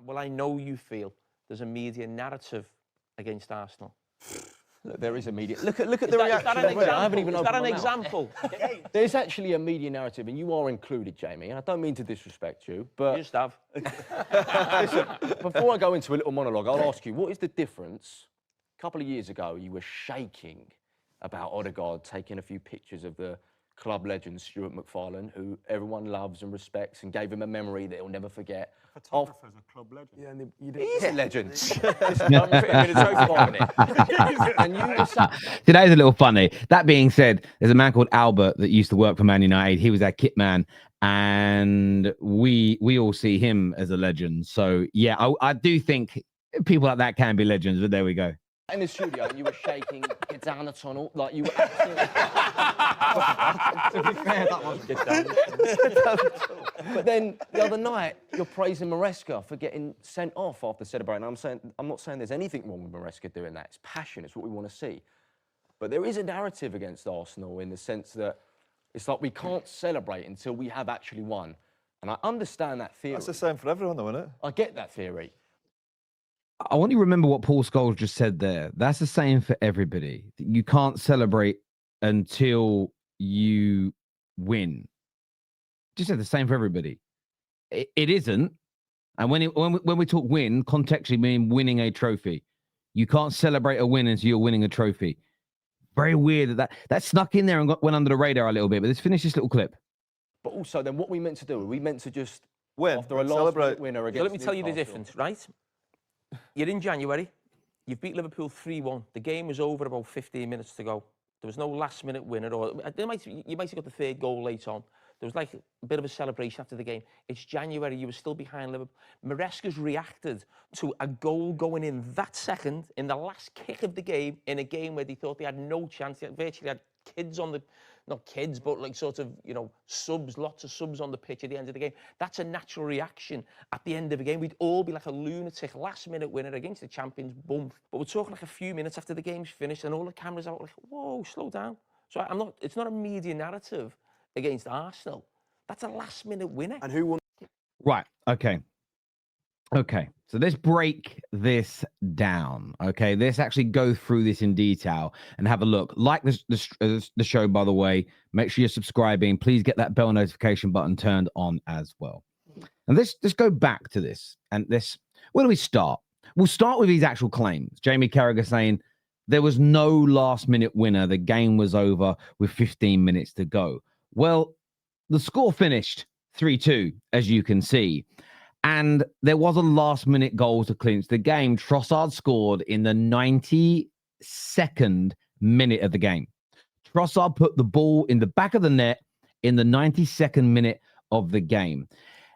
Well, I know you feel there's a media narrative against Arsenal. Look, there is a media. Look at the reaction. I haven't even opened my mouth. Is that an example? There's actually a media narrative, and you are included, Jamie. And I don't mean to disrespect you, but You just have. listen, before I go into a little monologue, I'll ask you, what is the difference? A couple of years ago, you were shaking about Odegaard taking a few pictures of the club legend Stuart McFarlane, who everyone loves and respects, and gave him a memory that he'll never forget. Photographer's a club legend. Yeah, and you He's a legend. And you See, that is a little funny. That being said, there's a man called Albert that used to work for Man United. He was our kit man, and we all see him as a legend. So yeah, I do think people like that can be legends. But there we go. In the studio, and you were shaking, get down the tunnel, like you were absolutely... To be fair, that was Get down But then the other night, you're praising Maresca for getting sent off after celebrating. I'm not saying there's anything wrong with Maresca doing that. It's passion. It's what we want to see. But there is a narrative against Arsenal in the sense that it's like we can't celebrate until we have actually won. And I understand that theory. That's the same for everyone, though, isn't it? I get that theory. I want you to remember what Paul Scholes just said there. That's the same for everybody. You can't celebrate until you win. Just said the same for everybody. It isn't. And when we talk win, contextually mean winning a trophy. You can't celebrate a win until you're winning a trophy. Very weird that snuck in there and went under the radar a little bit. But let's finish this little clip. But also, then what we meant to do? We meant to just Win. after a Celebrate. last winner against. So let me tell you the Newcastle. difference, right? You're in January. You've beat Liverpool 3-1. The game was over about 15 minutes to go. There was no last-minute winner. You might have got the third goal late on. There was like a bit of a celebration after the game. It's January. You were still behind Liverpool. Maresca's reacted to a goal going in that second, in the last kick of the game, in a game where they thought they had no chance. They virtually had kids on the... Not kids, but like sort of, subs, lots of subs on the pitch at the end of the game. That's a natural reaction at the end of a game. We'd all be like a lunatic last-minute winner against the champions, boom. But we're talking like a few minutes after the game's finished and all the cameras out like, whoa, slow down. So it's not a media narrative against Arsenal. That's a last-minute winner. And who won? Right. Okay. So let's break this down. Okay. Let's actually go through this in detail and have a look. Like the show, by the way. Make sure you're subscribing. Please get that bell notification button turned on as well. And let's go back to this. And where do we start? We'll start with these actual claims. Jamie Carragher saying there was no last-minute winner. The game was over with 15 minutes to go. Well, the score finished 3-2, as you can see. And there was a last-minute goal to clinch the game. Trossard scored in the 92nd minute of the game. Trossard put the ball in the back of the net in the 92nd minute of the game.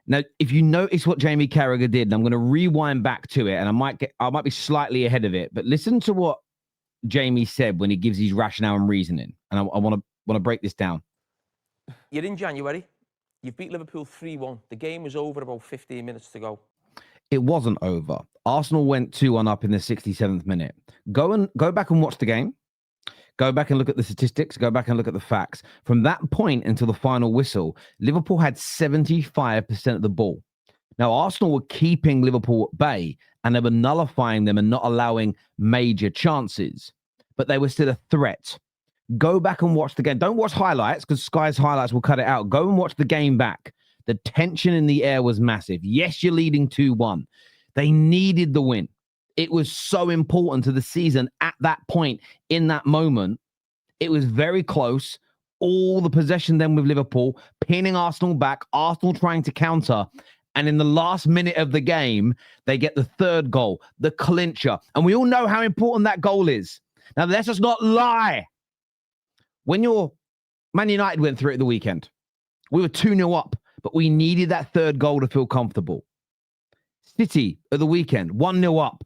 Now, if you notice what Jamie Carragher did, and I'm going to rewind back to it, and I might be slightly ahead of it, but listen to what Jamie said when he gives his rationale and reasoning. And I want to break this down. You're in January. You've beat Liverpool 3-1. The game was over about 15 minutes to go. It wasn't over. Arsenal went 2-1 up in the 67th minute. Go back and watch the game. Go back and look at the statistics. Go back and look at the facts. From that point until the final whistle, Liverpool had 75% of the ball. Now, Arsenal were keeping Liverpool at bay and they were nullifying them and not allowing major chances. But they were still a threat. Go back and watch the game. Don't watch highlights because Sky's highlights will cut it out. Go and watch the game back. The tension in the air was massive. Yes, you're leading 2-1. They needed the win. It was so important to the season at that point, in that moment. It was very close. All the possession then with Liverpool, pinning Arsenal back, Arsenal trying to counter. And in the last minute of the game, they get the third goal, the clincher. And we all know how important that goal is. Now, let's just not lie. When Man United went through it the weekend, we were 2-0 up, but we needed that third goal to feel comfortable. City at the weekend, 1-0 up.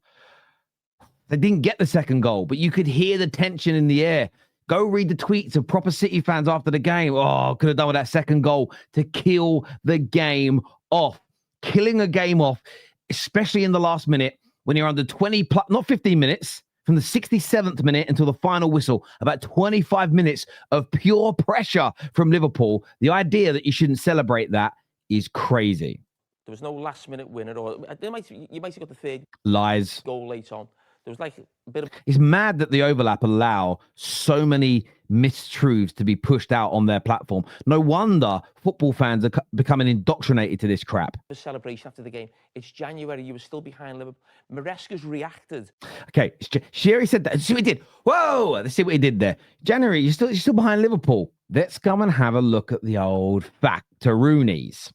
They didn't get the second goal, but you could hear the tension in the air. Go read the tweets of proper City fans after the game. Oh, could have done with that second goal to kill the game off. Killing a game off, especially in the last minute when you're under 20 plus, not 15 minutes, from the 67th minute until the final whistle, about 25 minutes of pure pressure from Liverpool. The idea that you shouldn't celebrate that is crazy. There was no last-minute winner, or you might have got the third Lies. goal late on. There was like a bit of It's mad that the overlap allow so many mistruths to be pushed out on their platform. No wonder football fans are becoming indoctrinated to this crap. a celebration after the game. It's January. You were still behind Liverpool. Maresca's reacted. Okay, Sherry said that. See what he did. Whoa! Let's see what he did there. January, you're still behind Liverpool. Let's come and have a look at the old factaroonies.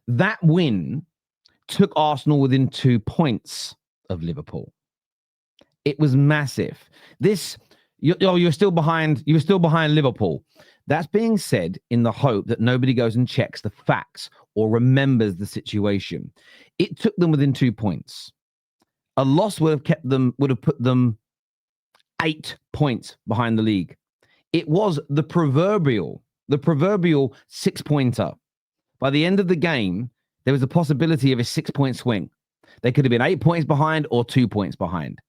That win took Arsenal within 2 points of Liverpool. It was massive. You're still behind. You were still behind Liverpool. That's being said in the hope that nobody goes and checks the facts or remembers the situation. It took them within 2 points. A loss would have put them 8 points behind the league. It was the proverbial 6-pointer. By the end of the game, there was a possibility of a 6-point swing. They could have been 8 points behind or 2 points behind.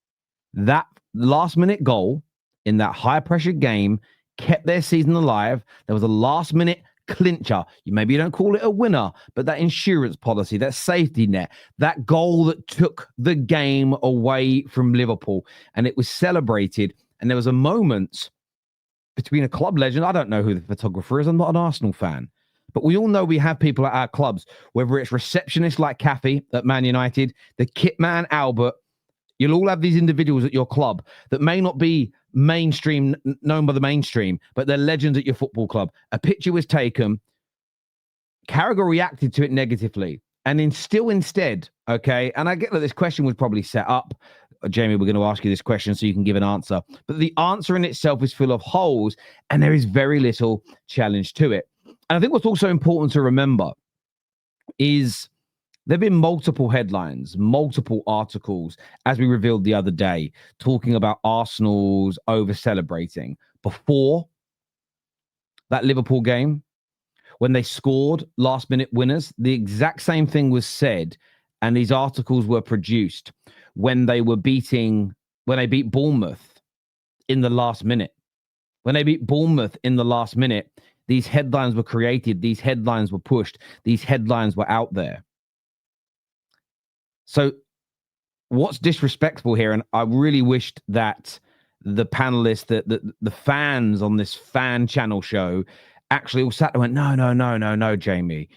That last-minute goal in that high-pressure game kept their season alive. There was a last-minute clincher. Maybe you don't call it a winner, but that insurance policy, that safety net, that goal that took the game away from Liverpool, and it was celebrated. And there was a moment between a club legend. I don't know who the photographer is. I'm not an Arsenal fan. But we all know we have people at our clubs, whether it's receptionists like Kathy at Man United, the kit man Albert. You'll all have these individuals at your club that may not be mainstream, known by the mainstream, but they're legends at your football club. A picture was taken. Carragher reacted to it negatively. And instead, okay, and I get that this question was probably set up. Jamie, we're going to ask you this question so you can give an answer. But the answer in itself is full of holes, and there is very little challenge to it. And I think what's also important to remember is there have been multiple headlines, multiple articles, as we revealed the other day, talking about Arsenal's over-celebrating. Before that Liverpool game, when they scored last-minute winners, the exact same thing was said, and these articles were produced when they beat Bournemouth in the last minute. When they beat Bournemouth in the last minute, these headlines were created, these headlines were pushed, these headlines were out there. So what's disrespectful here, and I really wished that the panelists, the fans on this fan channel show actually all sat there and went, no, Jamie.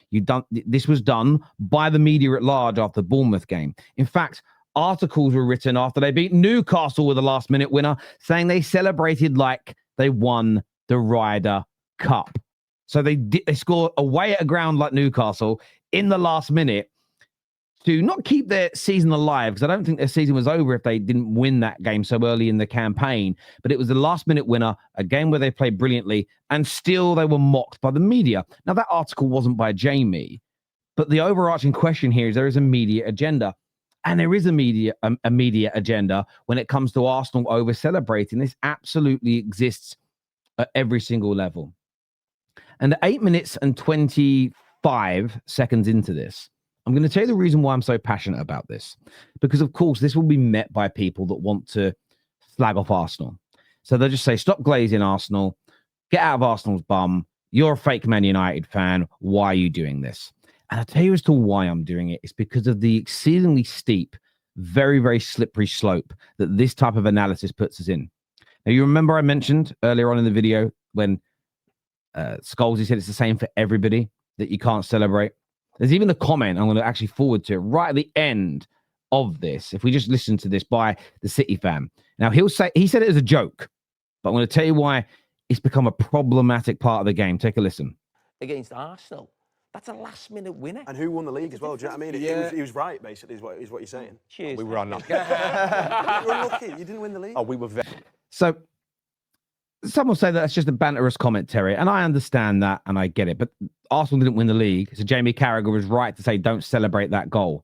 This was done by the media at large after the Bournemouth game. In fact, articles were written after they beat Newcastle with a last-minute winner, saying they celebrated like they won the Ryder Cup. So they scored away at a ground like Newcastle in the last minute to not keep their season alive, because I don't think their season was over if they didn't win that game so early in the campaign. But it was the last-minute winner, a game where they played brilliantly, and still they were mocked by the media. Now, that article wasn't by Jamie, but the overarching question here is there is a media agenda. And there is a media agenda when it comes to Arsenal over-celebrating. This absolutely exists at every single level. And at 8 minutes and 25 seconds into this, I'm going to tell you the reason why I'm so passionate about this. Because, of course, this will be met by people that want to slag off Arsenal. So they'll just say, stop glazing Arsenal. Get out of Arsenal's bum. You're a fake Man United fan. Why are you doing this? And I'll tell you as to why I'm doing it. It's because of the exceedingly steep, very, very slippery slope that this type of analysis puts us in. Now, you remember I mentioned earlier on in the video when Scholesy said it's the same for everybody, that you can't celebrate. There's even a comment I'm going to actually forward to right at the end of this. If we just listen to this by the City fan. Now, he said it as a joke, but I'm going to tell you why it's become a problematic part of the game. Take a listen. Against Arsenal. That's a last-minute winner. And who won the league as well? Do you know what I mean? He was right, basically, is what you're saying. Cheers. We were unlucky. You were unlucky. You didn't win the league. Oh, we were very... So some will say that's just a banterous comment, Terry, and I understand that and I get it. But Arsenal didn't win the league, so Jamie Carragher was right to say don't celebrate that goal.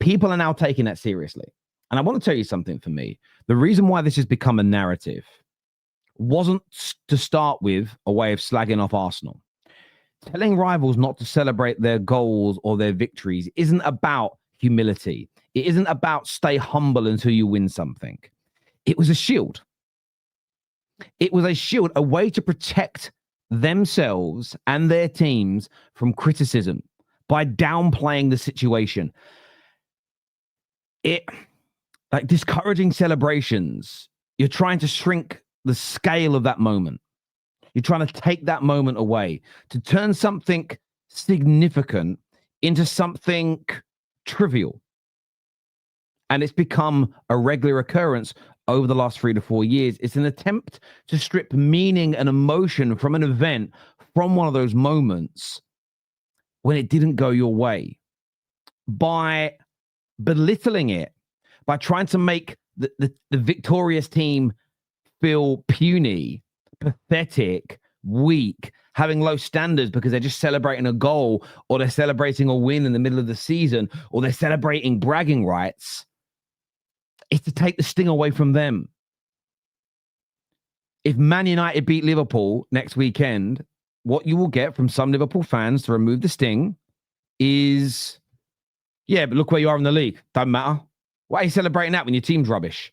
People are now taking that seriously. And I want to tell you something for me. The reason why this has become a narrative wasn't to start with a way of slagging off Arsenal. Telling rivals not to celebrate their goals or their victories isn't about humility. It isn't about stay humble until you win something. It was a shield. It was a shield, a way to protect themselves and their teams from criticism by downplaying the situation. It, like, discouraging celebrations, you're trying to shrink the scale of that moment. You're trying to take that moment away to turn something significant into something trivial. And it's become a regular occurrence over the last 3 to 4 years. It's an attempt to strip meaning and emotion from an event, from one of those moments when it didn't go your way, by belittling it, by trying to make the victorious team feel puny, pathetic, weak, having low standards because they're just celebrating a goal, or they're celebrating a win in the middle of the season, or they're celebrating bragging rights. It's to take the sting away from them. If Man United beat Liverpool next weekend, what you will get from some Liverpool fans to remove the sting is, yeah, but look where you are in the league. Don't matter. Why are you celebrating that when your team's rubbish?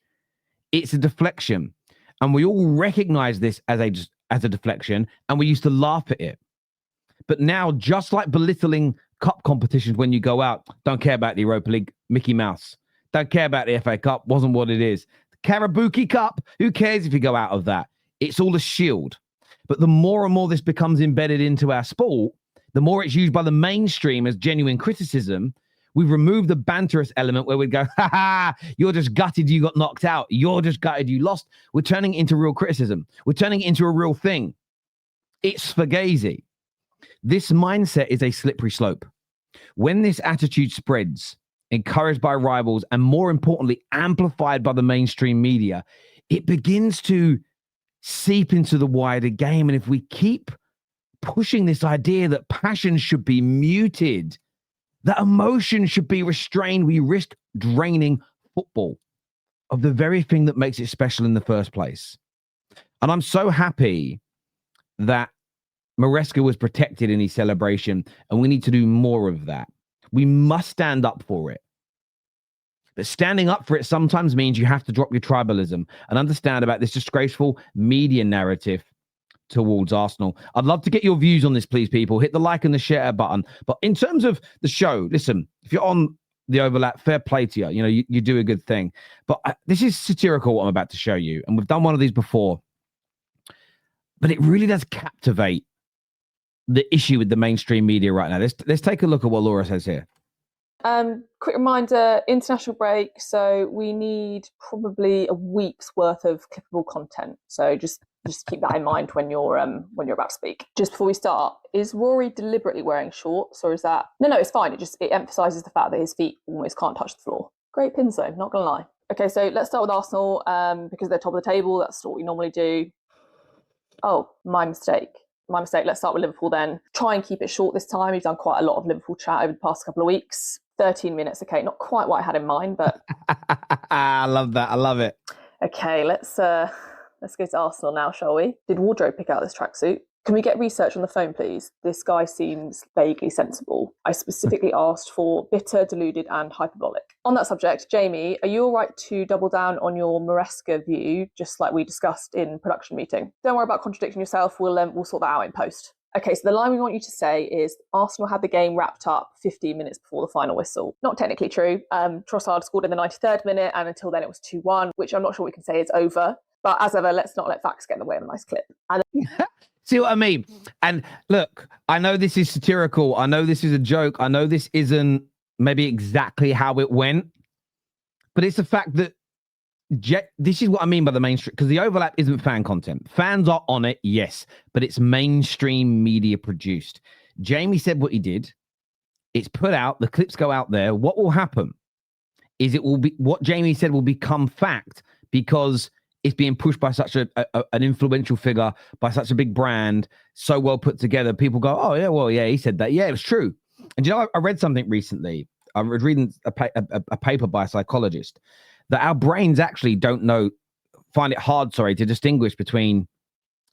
It's a deflection. And we all recognize this as a deflection, and we used to laugh at it. But now, just like belittling cup competitions when you go out, don't care about the Europa League, Mickey Mouse. Don't care about the FA Cup, wasn't what it is. The Carragher Cup, who cares if you go out of that? It's all a shield. But the more and more this becomes embedded into our sport, the more it's used by the mainstream as genuine criticism. We've removed the banterous element where we'd go, ha ha, you're just gutted you got knocked out. You're just gutted you lost. We're turning it into real criticism. We're turning it into a real thing. It's fugazi. This mindset is a slippery slope. When this attitude spreads, encouraged by rivals, and more importantly, amplified by the mainstream media, it begins to seep into the wider game. And if we keep pushing this idea that passion should be muted, that emotion should be restrained, we risk draining football of the very thing that makes it special in the first place. And I'm so happy that Maresca was protected in his celebration, and we need to do more of that. We must stand up for it. But standing up for it sometimes means you have to drop your tribalism and understand about this disgraceful media narrative towards Arsenal. I'd love to get your views on this, please, people. Hit the like and the share button. But in terms of the show, listen, if you're on the overlap, fair play to you. You know, you do a good thing. But this is satirical, what I'm about to show you. And we've done one of these before. But it really does captivate the issue with the mainstream media right now. Let's take a look at what Laura says here. Quick reminder, international break, so we need probably a week's worth of clippable content. So just keep that in mind when you're about to speak. Just before we start, is Rory deliberately wearing shorts, or is that no, it's fine. It emphasises the fact that his feet almost can't touch the floor. Great pins though, not gonna lie. Okay, so let's start with Arsenal, because they're top of the table. That's what we normally do. Oh, my mistake. Let's start with Liverpool then. Try and keep it short this time. We've done quite a lot of Liverpool chat over the past couple of weeks. 13 minutes, okay, not quite what I had in mind, but I love that. I love it. Okay, let's go to Arsenal now, shall we? Did Wardrobe pick out this tracksuit? Can we get research on the phone, please? This guy seems vaguely sensible. I specifically asked for bitter, deluded, and hyperbolic. On that subject, Jamie, are you all right to double down on your Maresca view, just like we discussed in production meeting? Don't worry about contradicting yourself. We'll sort that out in post. Okay, so the line we want you to say is Arsenal had the game wrapped up 15 minutes before the final whistle. Not technically true. Trossard scored in the 93rd minute, and until then it was 2-1, which I'm not sure we can say is over. But as ever, let's not let facts get in the way of a nice clip. And See what I mean? And look, I know this is satirical. I know this is a joke. I know this isn't maybe exactly how it went. But it's the fact that this is what I mean by the mainstream, because the overlap isn't fan content. Fans are on it, yes, but it's mainstream media produced. Jamie said what he did. It's put out. The clips go out there. What will happen is it will be what Jamie said will become fact because it's being pushed by such an influential figure, by such a big brand, so well put together. People go, oh, yeah, well, yeah, he said that. Yeah, it was true. And you know, I read something recently. I was reading a paper by a psychologist that our brains actually find it hard, to distinguish between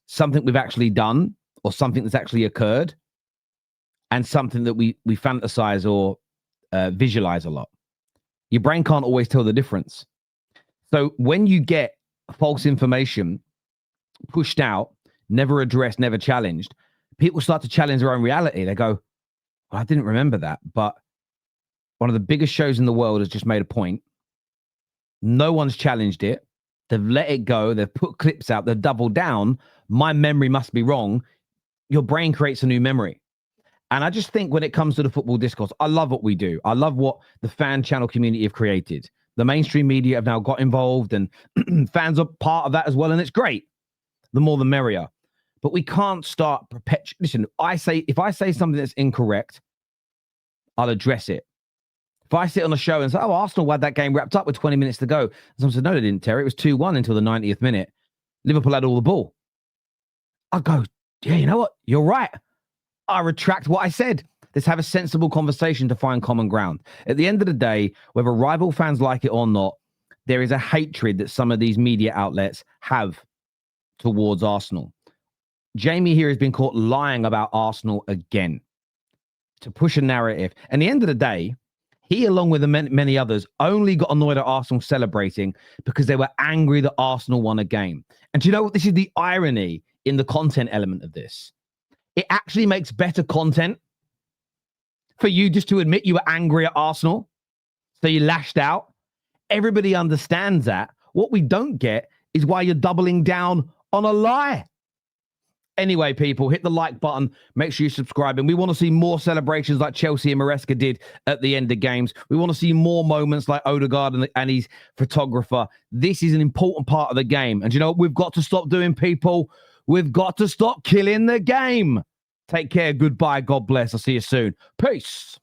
something we've actually done or something that's actually occurred and something that we fantasize or visualize a lot. Your brain can't always tell the difference. So when you get false information pushed out, never addressed, never challenged, people start to challenge their own reality. They go, I didn't remember that, but one of the biggest shows in the world has just made a point. No one's challenged it. They've let it go. They've put clips out. They've doubled down. My memory must be wrong. Your brain creates a new memory. And I just think when it comes to the football discourse, I love what we do. I love what the fan channel community have created. The mainstream media have now got involved, and fans are part of that as well. And it's great. The more the merrier. But we can't start Listen, if I say something that's incorrect, I'll address it. If I sit on a show and say, oh, Arsenal had that game wrapped up with 20 minutes to go. Someone said, no, they didn't, Terry. It was 2-1 until the 90th minute. Liverpool had all the ball. I go, yeah, you know what? You're right. I retract what I said. Let's have a sensible conversation to find common ground. At the end of the day, whether rival fans like it or not, there is a hatred that some of these media outlets have towards Arsenal. Jamie here has been caught lying about Arsenal again to push a narrative. And at the end of the day, he, along with many others, only got annoyed at Arsenal celebrating because they were angry that Arsenal won a game. And do you know what? This is the irony in the content element of this. It actually makes better content for you just to admit you were angry at Arsenal. So you lashed out. Everybody understands that. What we don't get is why you're doubling down on a lie. Anyway, people, hit the like button. Make sure you subscribe. And we want to see more celebrations like Chelsea and Maresca did at the end of games. We want to see more moments like Odegaard and his photographer. This is an important part of the game. And you know what we've got to stop doing, people? We've got to stop killing the game. Take care. Goodbye. God bless. I'll see you soon. Peace.